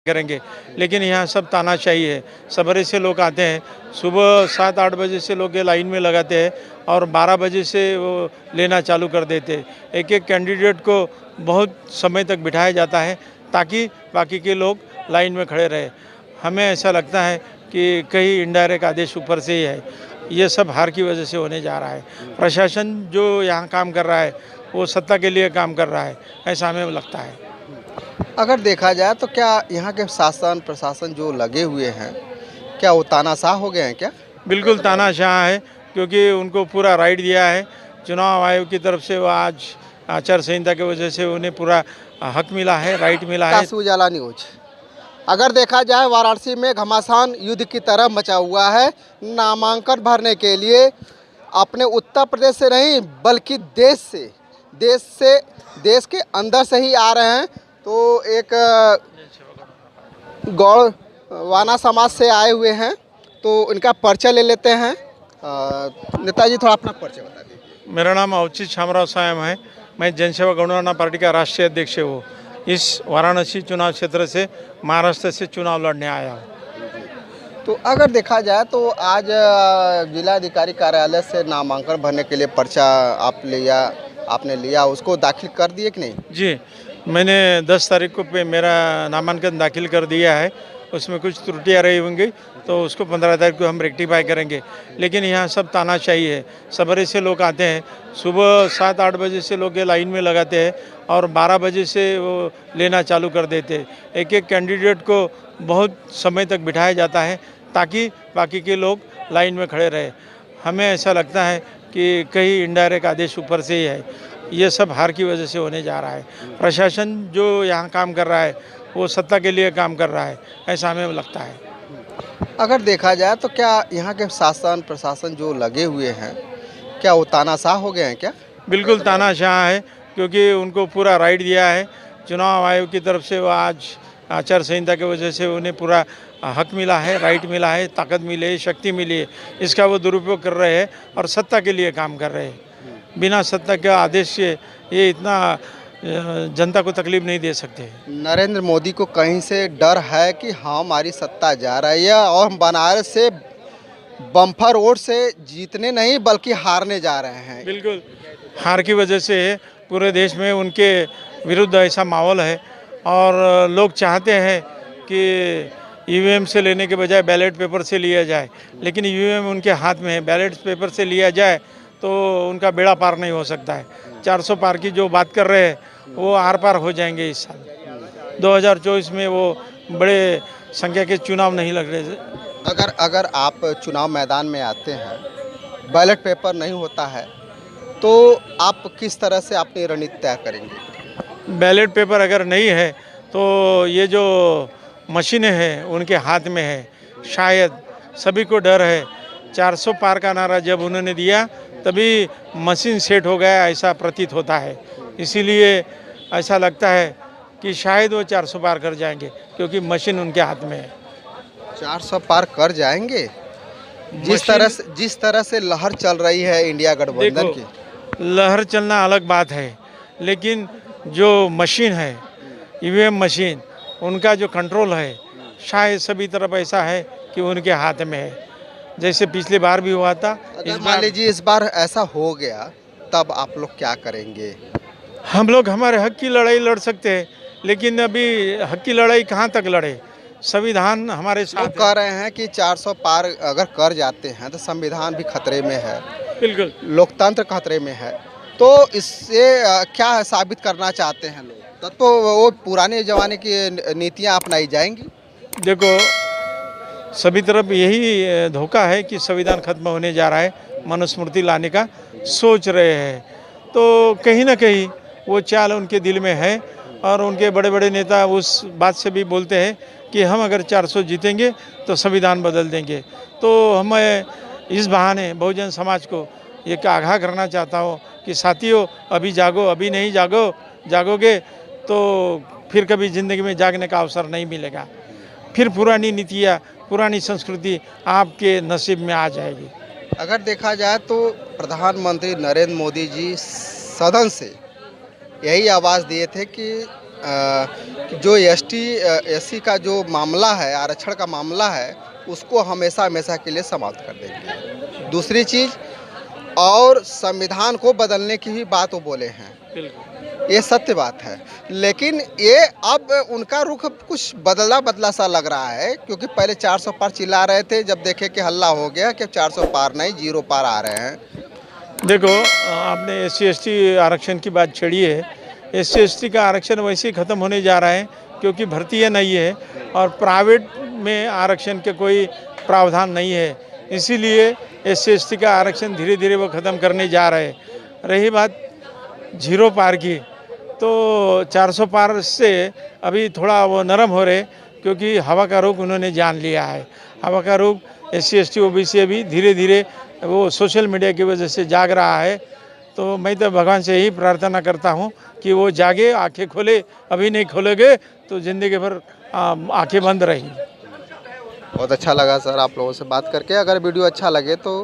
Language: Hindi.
करेंगे। लेकिन यहाँ सब तानाशाही है। सवेरे से लोग आते हैं, सुबह 7-8 बजे से लोग ये लाइन में लगाते हैं और 12 बजे से वो लेना चालू कर देते हैं। एक-एक कैंडिडेट को बहुत समय तक बिठाया जाता है ताकि बाकी के लोग लाइन में खड़े रहें। हमें ऐसा लगता है कि कहीं इनडायरेक्ट आदेश ऊपर से ही है। ये सब हार की वजह से होने जा रहा है। प्रशासन जो यहाँ काम कर रहा है, वो सत्ता के लिए काम कर रहा है, ऐसा हमें लगता है। अगर देखा जाए तो क्या यहाँ के शासन प्रशासन जो लगे हुए हैं, क्या वो तानाशाह हो गए हैं क्या? बिल्कुल तानाशाह है, क्योंकि उनको पूरा राइट दिया है चुनाव आयोग की तरफ से। वो आज आचार संहिता की वजह से उन्हें पूरा हक मिला है, राइट मिला है। काशी उजाला न्यूज। अगर देखा जाए वाराणसी में घमासान युद्ध की तरह मचा हुआ है। नामांकन भरने के लिए अपने उत्तर प्रदेश से नहीं बल्कि देश के अंदर से ही आ रहे हैं। तो एक गौड़वाना समाज से आए हुए हैं, तो इनका परिचय ले लेते हैं। नेताजी थोड़ा अपना परिचय बता दीजिए। मेरा नाम अवचित शामराव सायम है। मैं जनसेवा गौड़वाना पार्टी का राष्ट्रीय अध्यक्ष हूँ। इस वाराणसी चुनाव क्षेत्र से महाराष्ट्र से चुनाव लड़ने आया हूँ। तो अगर देखा जाए तो आज जिलाधिकारी कार्यालय से नामांकन भरने के लिए पर्चा आपने लिया, उसको दाखिल कर दिए कि नहीं? जी, मैंने 10 तारीख को पे मेरा नामांकन दाखिल कर दिया है। उसमें कुछ त्रुटियां रही होंगी तो उसको 15 तारीख को हम रेक्टिफाई करेंगे। लेकिन यहाँ सब तानाशाही है। सवेरे से लोग आते हैं, सुबह 7-8 बजे से लोग ये लाइन में लगाते हैं और 12 बजे से वो लेना चालू कर देते हैं। एक-एक कैंडिडेट को बहुत समय तक बिठाया जाता है ताकि बाकी के लोग लाइन में खड़े रहें। हमें ऐसा लगता है कि कहीं इनडायरेक्ट आदेश ऊपर से ही है। ये सब हार की वजह से होने जा रहा है। प्रशासन जो यहाँ काम कर रहा है, वो सत्ता के लिए काम कर रहा है, ऐसा हमें लगता है। अगर देखा जाए तो क्या यहाँ के शासन प्रशासन जो लगे हुए हैं, क्या वो तानाशाह हो गए हैं क्या? बिल्कुल तानाशाह है, क्योंकि उनको पूरा राइट दिया है चुनाव आयोग की तरफ से। वो आज आचार संहिता की वजह से उन्हें पूरा हक मिला है, राइट मिला है, ताकत मिली है, शक्ति मिली है। इसका वो दुरुपयोग कर रहे हैं और सत्ता के लिए काम कर रहे हैं। बिना सत्ता के आदेश से ये इतना जनता को तकलीफ नहीं दे सकते। नरेंद्र मोदी को कहीं से डर है कि हमारी सत्ता जा रही है और हम बनारस से बम्पर वोट से जीतने नहीं बल्कि हारने जा रहे हैं। बिल्कुल हार की वजह से पूरे देश में उनके विरुद्ध ऐसा माहौल है और लोग चाहते हैं कि ईवीएम से लेने के बजाय बैलेट पेपर से लिया जाए। लेकिन ईवीएम उनके हाथ में है, बैलेट पेपर से लिया जाए तो उनका बेड़ा पार नहीं हो सकता है। 400 पार की जो बात कर रहे हैं वो आर पार हो जाएंगे इस साल। 2024 में वो बड़े संख्या के चुनाव नहीं लग रहे। अगर आप चुनाव मैदान में आते हैं, बैलेट पेपर नहीं होता है, तो आप किस तरह से अपनी रणनीति तय करेंगे? बैलेट पेपर अगर नहीं है तो ये जो मशीनें हैं उनके हाथ में है। शायद सभी को डर है। 400 पार का नारा जब उन्होंने दिया तभी मशीन सेट हो गया, ऐसा प्रतीत होता है। इसीलिए ऐसा लगता है कि शायद वो 400 पार कर जाएंगे, क्योंकि मशीन उनके हाथ में है। 400 पार कर जाएंगे? जिस तरह से लहर चल रही है इंडिया गठबंधन की। लहर चलना अलग बात है, लेकिन जो मशीन है, ईवीएम मशीन, उनका जो कंट्रोल है शायद सभी तरफ ऐसा है कि उनके हाथ में है। जैसे पिछली बार भी हुआ था। अगर मान लीजिए इस बार ऐसा हो गया, तब आप लोग क्या करेंगे? हम लोग हमारे हक की लड़ाई लड़ सकते हैं, लेकिन अभी हक की लड़ाई कहाँ तक लड़े? संविधान हमारे साथ कह रहे हैं कि 400 पार अगर कर जाते हैं तो संविधान भी खतरे में है, बिल्कुल लोकतंत्र खतरे में है। तो इससे क्या साबित करना चाहते हैं लोग? तब तो वो पुराने ज़माने की नीतियाँ अपनाई जाएंगी। देखो, सभी तरफ यही धोखा है कि संविधान खत्म होने जा रहा है, मनुस्मृति लाने का सोच रहे हैं। तो कहीं ना कहीं वो चाल उनके दिल में है और उनके बड़े बड़े नेता उस बात से भी बोलते हैं कि हम अगर 400 जीतेंगे तो संविधान बदल देंगे। तो मैं इस बहाने बहुजन समाज को एक आगाह करना चाहता हूँ कि साथियों, अभी जागो, अभी नहीं जागोगे तो फिर कभी ज़िंदगी में जागने का अवसर नहीं मिलेगा। फिर पुरानी नीतियाँ, पुरानी संस्कृति आपके नसीब में आ जाएगी। अगर देखा जाए तो प्रधानमंत्री नरेंद्र मोदी जी सदन से यही आवाज़ दिए थे कि कि जो एससी का जो मामला है, आरक्षण का मामला है, उसको हमेशा हमेशा के लिए समाप्त कर देंगे। दूसरी चीज़, और संविधान को बदलने की भी बात वो बोले हैं, ये सत्य बात है। लेकिन ये अब उनका रुख कुछ बदला सा लग रहा है, क्योंकि पहले 400 पार चिल्ला रहे थे, जब देखे कि हल्ला हो गया कि 400 पार नहीं 0 पार आ रहे हैं। देखो, आपने SC/ST आरक्षण की बात छेड़ी है। SC/ST का आरक्षण वैसे ही ख़त्म होने जा रहा है, क्योंकि भर्ती नहीं है और प्राइवेट में आरक्षण के कोई प्रावधान नहीं है। इसीलिए SC/ST का आरक्षण धीरे धीरे वो ख़त्म करने जा रहे हैं। रही बात 0 पार की, तो 400 पार से अभी थोड़ा वो नरम हो रहे, क्योंकि हवा का रुख उन्होंने जान लिया है। हवा का रुख SC/ST OBC अभी धीरे धीरे वो सोशल मीडिया की वजह से जाग रहा है। तो मैं तो भगवान से यही प्रार्थना करता हूँ कि वो जागे, आंखें खोले। अभी नहीं खोलेंगे तो ज़िंदगी भर आंखें बंद रही। बहुत अच्छा लगा सर आप लोगों से बात करके। अगर वीडियो अच्छा लगे तो